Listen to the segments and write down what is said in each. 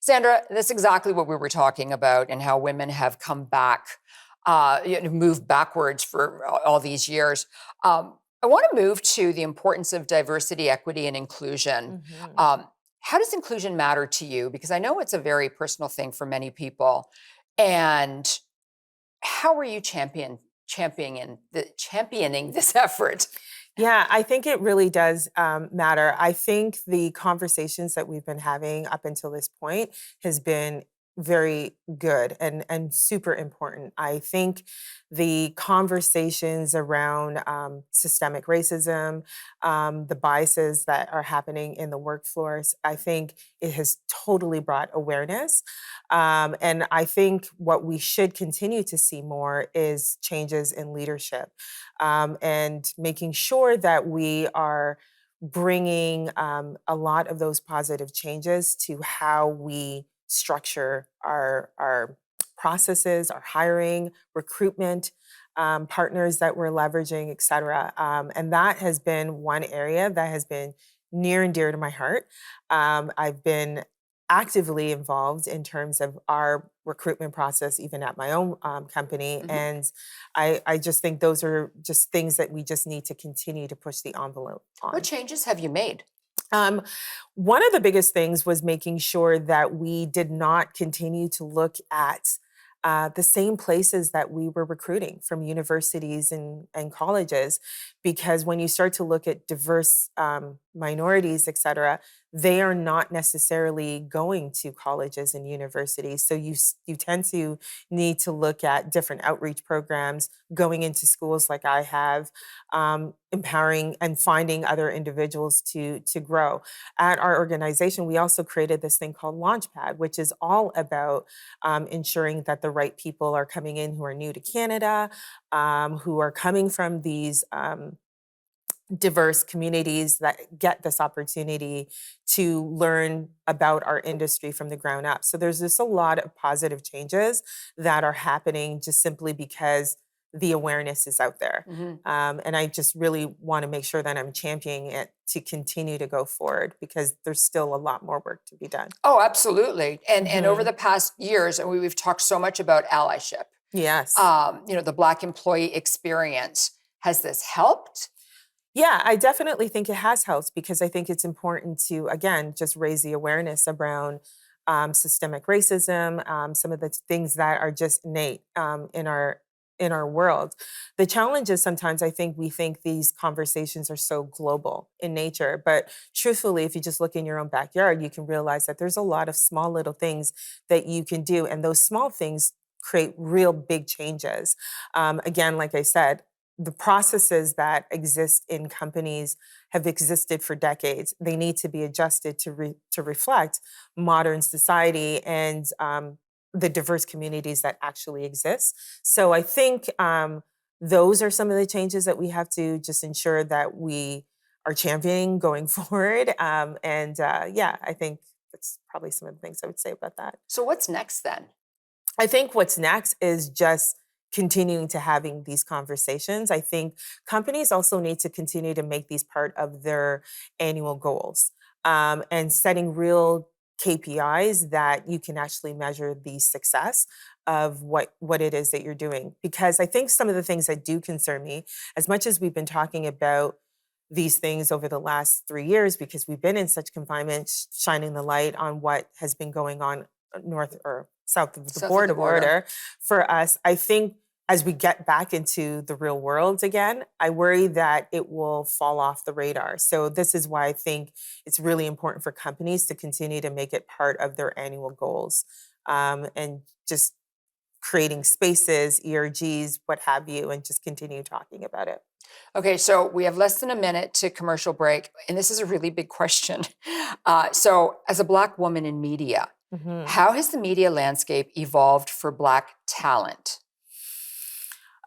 Sandra, that's exactly what we were talking about and how women have come back, moved backwards for all these years. I want to move to the importance of diversity, equity, and inclusion. Mhm. Um, how does inclusion matter to you? Because I know it's a very personal thing for many people. And how are you championing this effort? Yeah, I think it really does matter. I think the conversations that we've been having up until this point has been very good and super important. I think the conversations around systemic racism, the biases that are happening in the workforce, I think it has totally brought awareness. And I think what we should continue to see more is changes in leadership, and making sure that we are bringing a lot of those positive changes to how we structure our processes, our hiring, recruitment, partners that we're leveraging, et cetera. And that has been one area that has been near and dear to my heart. I've been actively involved in terms of our recruitment process, even at my own company. Mhm. And I just think those are just things that we just need to continue to push the envelope What on. changes have you made? Um, One of the biggest things was making sure that we did not continue to look at the same places that we were recruiting from universities and colleges, because when you start to look at diverse minorities, et cetera, they are not necessarily going to colleges and universities. So you tend to need to look at different outreach programs, going into schools like I have, empowering and finding other individuals to grow. At our organization, we also created this thing called Launchpad, which is all about ensuring that the right people are coming in who are new to Canada, who are coming from these diverse communities that get this opportunity to learn about our industry from the ground up. So there's just a lot of positive changes that are happening just simply because the awareness is out there. Mhm. And I just really want to make sure that I'm championing it to continue to go forward, because there's still a lot more work to be done. Oh, absolutely. And over Mhm. the past years, and we've talked so much about allyship. Yes. The Black employee experience. Has this helped? Yeah, I definitely think it has helped, because I think it's important to, again, just raise the awareness around systemic racism, some of the things that are just innate in our world. The challenge is sometimes I think we think these conversations are so global in nature, but truthfully, if you just look in your own backyard, you can realize that there's a lot of small little things that you can do, and those small things create real big changes. Again, like I said, the processes that exist in companies have existed for decades. They need to be adjusted to reflect modern society and the diverse communities that actually exist. So I think those are some of the changes that we have to just ensure that we are championing going forward. Yeah, I think that's probably some of the things I would say about that. So what's next then? I think what's next is just continuing to having these conversations. I think companies also need to continue to make these part of their annual goals, and setting real KPIs that you can actually measure the success of what it is that you're doing. Because I think some of the things that do concern me, as much as we've been talking about these things over the last 3 years, because we've been in such confinement, shining the light on what has been going on north or south of the South of the border. border for us. I think as we get back into the real world again, I worry that it will fall off the radar. So this is why I think it's really important for companies to continue to make it part of their annual goals, and just creating spaces, ERGs, what have you, and just continue talking about it. Okay, so we have less than a minute to commercial break, and this is a really big question. So, as a Black woman in media, Mhm. how has the media landscape evolved for Black talent?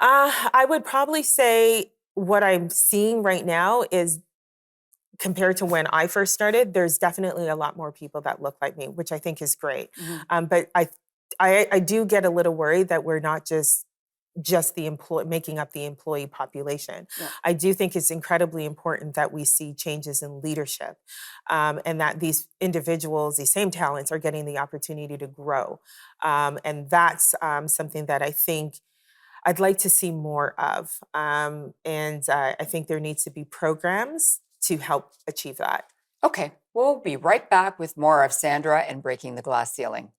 I would probably say what I'm seeing right now is, compared to when I first started, there's definitely a lot more people that look like me, which I think is great. Mhm. But I do get a little worried that we're not just just the making up the employee population. Yeah. I do think it's incredibly important that we see changes in leadership, and that these individuals, these same talents, are getting the opportunity to grow. And that's something that I think I'd like to see more of. And I think there needs to be programs to help achieve that. Okay, we'll be right back with more of Sandra and Breaking the Glass Ceiling.